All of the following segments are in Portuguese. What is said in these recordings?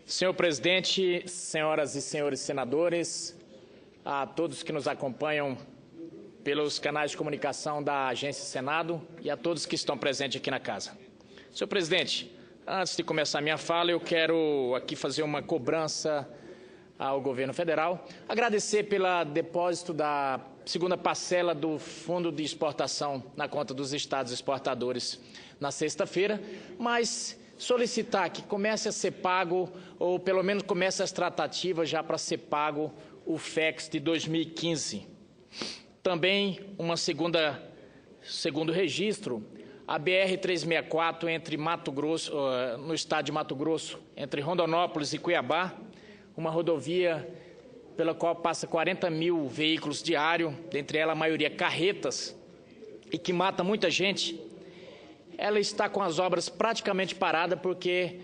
Senhor presidente, senhoras e senhores senadores, a todos que nos acompanham pelos canais de comunicação da Agência Senado e a todos que estão presentes aqui na casa. Senhor presidente, antes de começar a minha fala, eu quero aqui fazer uma cobrança ao governo federal, agradecer pelo depósito da segunda parcela do Fundo de Exportação na conta dos estados exportadores na sexta-feira, mas solicitar que comece a ser pago, ou pelo menos comece as tratativas já para ser pago o FEX de 2015. Também segundo registro, a BR-364 entre Mato Grosso, no estado de Mato Grosso, entre Rondonópolis e Cuiabá, uma rodovia pela qual passa 40 mil veículos diários, dentre elas a maioria carretas, e que mata muita gente. Ela está com as obras praticamente paradas porque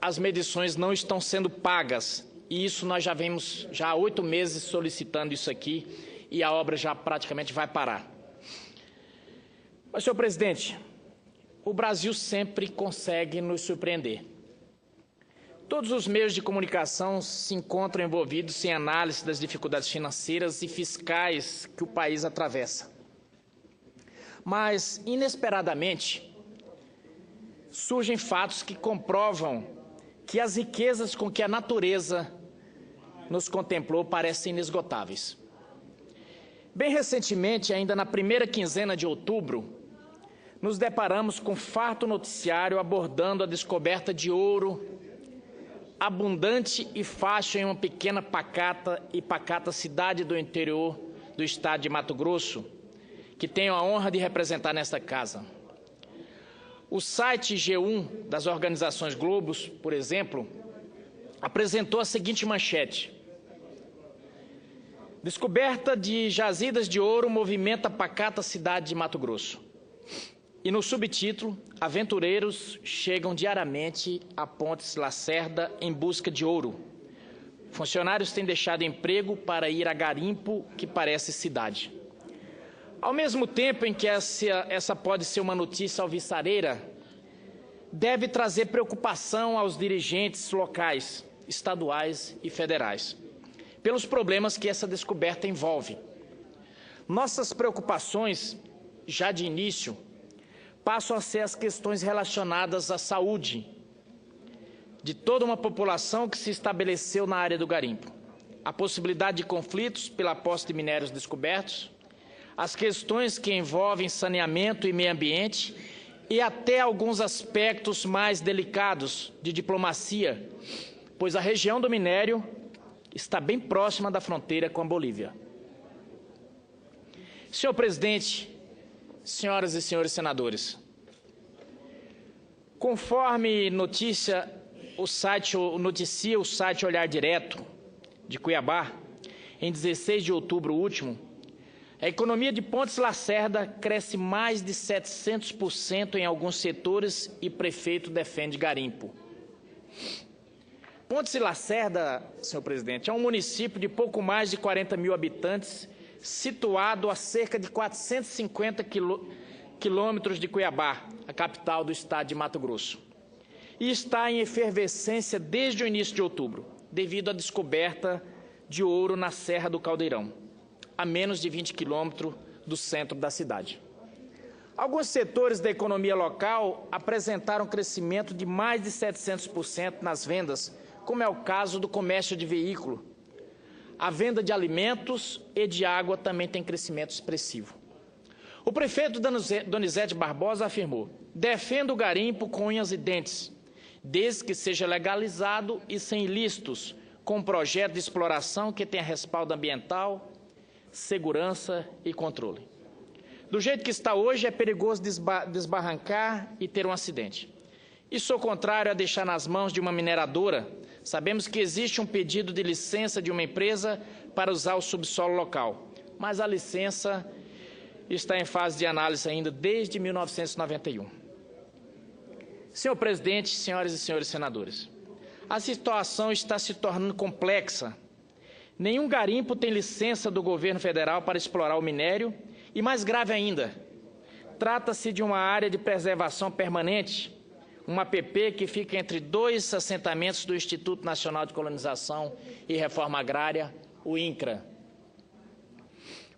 as medições não estão sendo pagas. E isso nós já vemos há 8 meses solicitando isso aqui e a obra já praticamente vai parar. Mas, senhor presidente, o Brasil sempre consegue nos surpreender. Todos os meios de comunicação se encontram envolvidos em análise das dificuldades financeiras e fiscais que o país atravessa. Mas, inesperadamente, surgem fatos que comprovam que as riquezas com que a natureza nos contemplou parecem inesgotáveis. Bem recentemente, ainda na primeira quinzena de outubro, nos deparamos com farto noticiário abordando a descoberta de ouro abundante e fácil em uma pequena e pacata cidade do interior do estado de Mato Grosso, que tenho a honra de representar nesta casa. O site G1 das organizações Globos, por exemplo, apresentou a seguinte manchete: descoberta de jazidas de ouro movimenta a pacata cidade de Mato Grosso. E no subtítulo, aventureiros chegam diariamente a Pontes Lacerda em busca de ouro. Funcionários têm deixado emprego para ir a garimpo que parece cidade. Ao mesmo tempo em que essa pode ser uma notícia alvissareira, deve trazer preocupação aos dirigentes locais, estaduais e federais, pelos problemas que essa descoberta envolve. Nossas preocupações, já de início, passam a ser as questões relacionadas à saúde de toda uma população que se estabeleceu na área do garimpo, a possibilidade de conflitos pela posse de minérios descobertos, as questões que envolvem saneamento e meio ambiente e até alguns aspectos mais delicados de diplomacia, pois a região do minério está bem próxima da fronteira com a Bolívia. Senhor presidente, senhoras e senhores senadores, conforme noticia o site Olhar Direto de Cuiabá, em 16 de outubro último, a economia de Pontes Lacerda cresce mais de 700% em alguns setores e prefeito defende garimpo. Pontes Lacerda, senhor presidente, é um município de pouco mais de 40 mil habitantes, situado a cerca de 450 quilômetros de Cuiabá, a capital do estado de Mato Grosso. E está em efervescência desde o início de outubro, devido à descoberta de ouro na Serra do Caldeirão, a menos de 20 quilômetros do centro da cidade. Alguns setores da economia local apresentaram crescimento de mais de 700% nas vendas, como é o caso do comércio de veículo. A venda de alimentos e de água também tem crescimento expressivo. O prefeito Donizete Barbosa afirmou: defendo o garimpo com unhas e dentes, desde que seja legalizado e sem ilícitos, com um projeto de exploração que tenha respaldo ambiental, segurança e controle. Do jeito que está hoje, é perigoso desbarrancar e ter um acidente. E sou contrário a deixar nas mãos de uma mineradora. Sabemos que existe um pedido de licença de uma empresa para usar o subsolo local, mas a licença está em fase de análise ainda desde 1991. Senhor presidente, senhoras e senhores senadores, a situação está se tornando complexa. Nenhum garimpo tem licença do governo federal para explorar o minério e, mais grave ainda, trata-se de uma área de preservação permanente, uma APP que fica entre dois assentamentos do Instituto Nacional de Colonização e Reforma Agrária, o INCRA.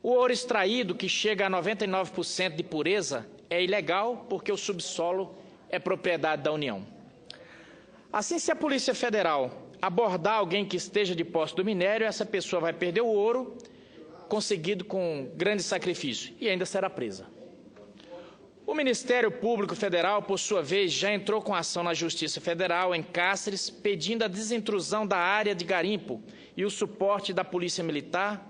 O ouro extraído, que chega a 99% de pureza, é ilegal porque o subsolo é propriedade da União. Assim, se a Polícia Federal abordar alguém que esteja de posse do minério, essa pessoa vai perder o ouro conseguido com grande sacrifício e ainda será presa. O Ministério Público Federal, por sua vez, já entrou com ação na Justiça Federal, em Cáceres, pedindo a desintrusão da área de garimpo e o suporte da Polícia Militar,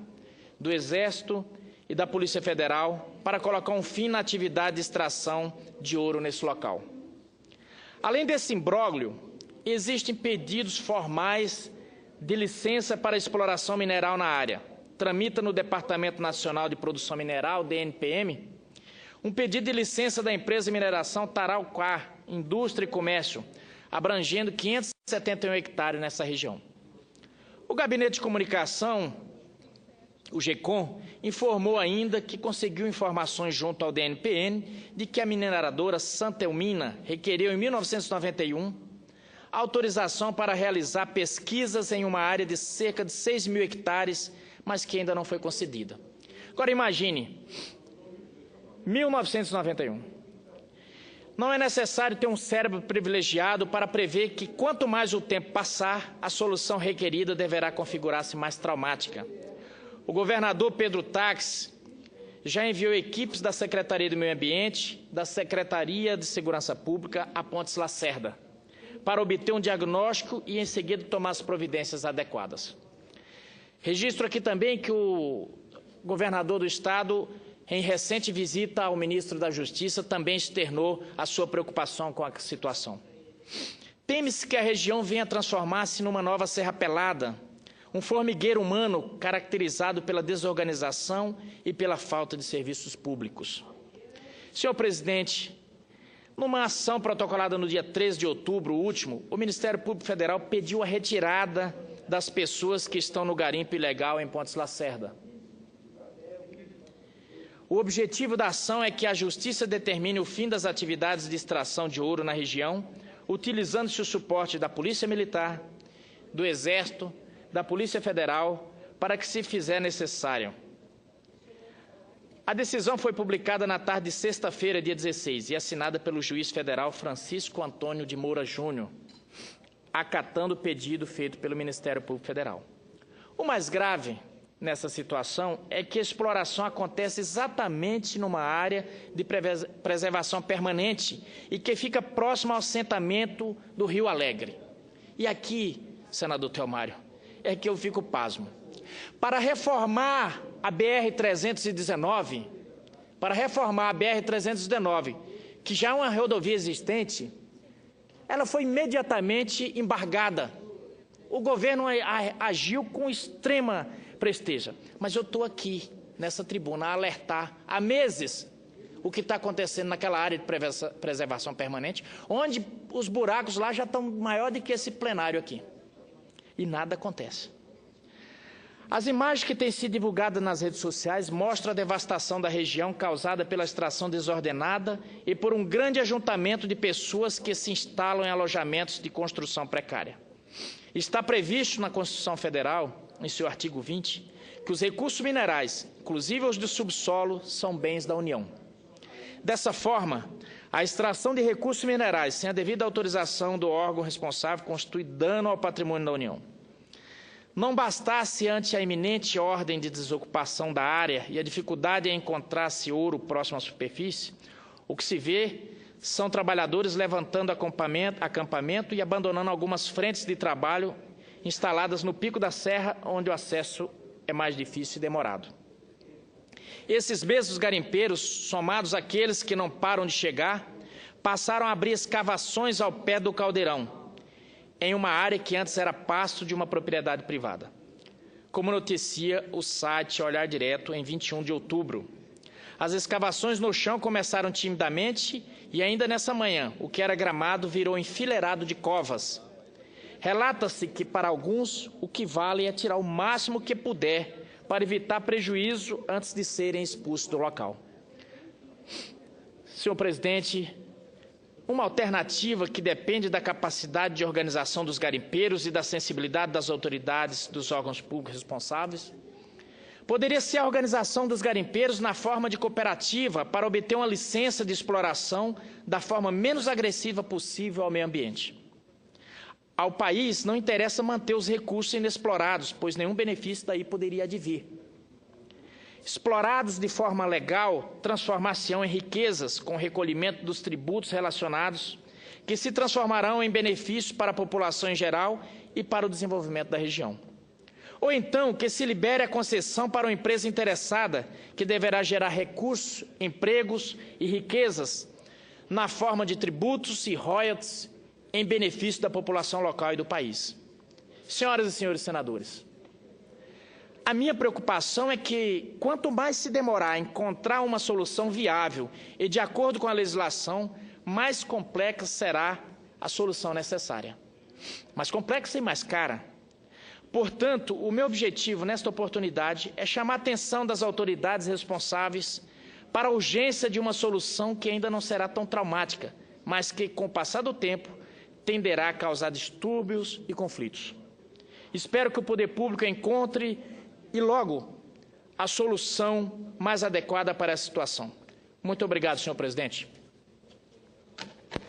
do Exército e da Polícia Federal para colocar um fim na atividade de extração de ouro nesse local. Além desse imbróglio, existem pedidos formais de licença para exploração mineral na área. Tramita no Departamento Nacional de Produção Mineral, DNPM, um pedido de licença da empresa de mineração Taraucar, Indústria e Comércio, abrangendo 571 hectares nessa região. O Gabinete de Comunicação, o GECOM, informou ainda que conseguiu informações junto ao DNPN de que a mineradora Santelmina requereu em 1991 autorização para realizar pesquisas em uma área de cerca de 6 mil hectares, mas que ainda não foi concedida. Agora imagine, 1991. Não é necessário ter um cérebro privilegiado para prever que quanto mais o tempo passar, a solução requerida deverá configurar-se mais traumática. O governador Pedro Taques já enviou equipes da Secretaria do Meio Ambiente, da Secretaria de Segurança Pública a Pontes Lacerda, para obter um diagnóstico e, em seguida, tomar as providências adequadas. Registro aqui também que o governador do Estado, em recente visita ao ministro da Justiça, também externou a sua preocupação com a situação. Teme-se que a região venha transformar-se numa nova Serra Pelada, um formigueiro humano caracterizado pela desorganização e pela falta de serviços públicos. Senhor presidente, numa ação protocolada no dia 13 de outubro último, o Ministério Público Federal pediu a retirada das pessoas que estão no garimpo ilegal em Pontes Lacerda. O objetivo da ação é que a Justiça determine o fim das atividades de extração de ouro na região, utilizando-se o suporte da Polícia Militar, do Exército, da Polícia Federal, para que se fizer necessário. A decisão foi publicada na tarde de sexta-feira, dia 16, e assinada pelo juiz federal Francisco Antônio de Moura Júnior, acatando o pedido feito pelo Ministério Público Federal. O mais grave nessa situação é que a exploração acontece exatamente numa área de preservação permanente e que fica próximo ao assentamento do Rio Alegre. E aqui, senador Theomário, é que eu fico pasmo. Para reformar a BR-319, que já é uma rodovia existente, ela foi imediatamente embargada. O governo agiu com extrema presteza. Mas eu estou aqui, nessa tribuna, a alertar há meses o que está acontecendo naquela área de preservação permanente, onde os buracos lá já estão maior do que esse plenário aqui. E nada acontece. As imagens que têm sido divulgadas nas redes sociais mostram a devastação da região causada pela extração desordenada e por um grande ajuntamento de pessoas que se instalam em alojamentos de construção precária. Está previsto na Constituição Federal, em seu artigo 20, que os recursos minerais, inclusive os do subsolo, são bens da União. Dessa forma, a extração de recursos minerais sem a devida autorização do órgão responsável constitui dano ao patrimônio da União. Não bastasse, ante a iminente ordem de desocupação da área e a dificuldade em encontrar-se ouro próximo à superfície, o que se vê são trabalhadores levantando acampamento e abandonando algumas frentes de trabalho instaladas no pico da serra, onde o acesso é mais difícil e demorado. Esses mesmos garimpeiros, somados àqueles que não param de chegar, passaram a abrir escavações ao pé do caldeirão, em uma área que antes era pasto de uma propriedade privada. Como noticia o site Olhar Direto em 21 de outubro. As escavações no chão começaram timidamente e ainda nessa manhã, o que era gramado virou enfileirado de covas. Relata-se que, para alguns, o que vale é tirar o máximo que puder para evitar prejuízo antes de serem expulsos do local. Senhor presidente, Uma alternativa que depende da capacidade de organização dos garimpeiros e da sensibilidade das autoridades dos órgãos públicos responsáveis poderia ser a organização dos garimpeiros na forma de cooperativa para obter uma licença de exploração da forma menos agressiva possível ao meio ambiente. Ao país não interessa manter os recursos inexplorados, pois nenhum benefício daí poderia advir. Explorados de forma legal, transformar-se-ão em riquezas com o recolhimento dos tributos relacionados, que se transformarão em benefícios para a população em geral e para o desenvolvimento da região. Ou então, que se libere a concessão para uma empresa interessada, que deverá gerar recursos, empregos e riquezas na forma de tributos e royalties em benefício da população local e do país. Senhoras e senhores senadores, a minha preocupação é que, quanto mais se demorar a encontrar uma solução viável e de acordo com a legislação, mais complexa será a solução necessária. Mais complexa e mais cara. Portanto, o meu objetivo nesta oportunidade é chamar a atenção das autoridades responsáveis para a urgência de uma solução que ainda não será tão traumática, mas que, com o passar do tempo, tenderá a causar distúrbios e conflitos. Espero que o poder público encontre, e logo, a solução mais adequada para essa situação. Muito obrigado, senhor presidente.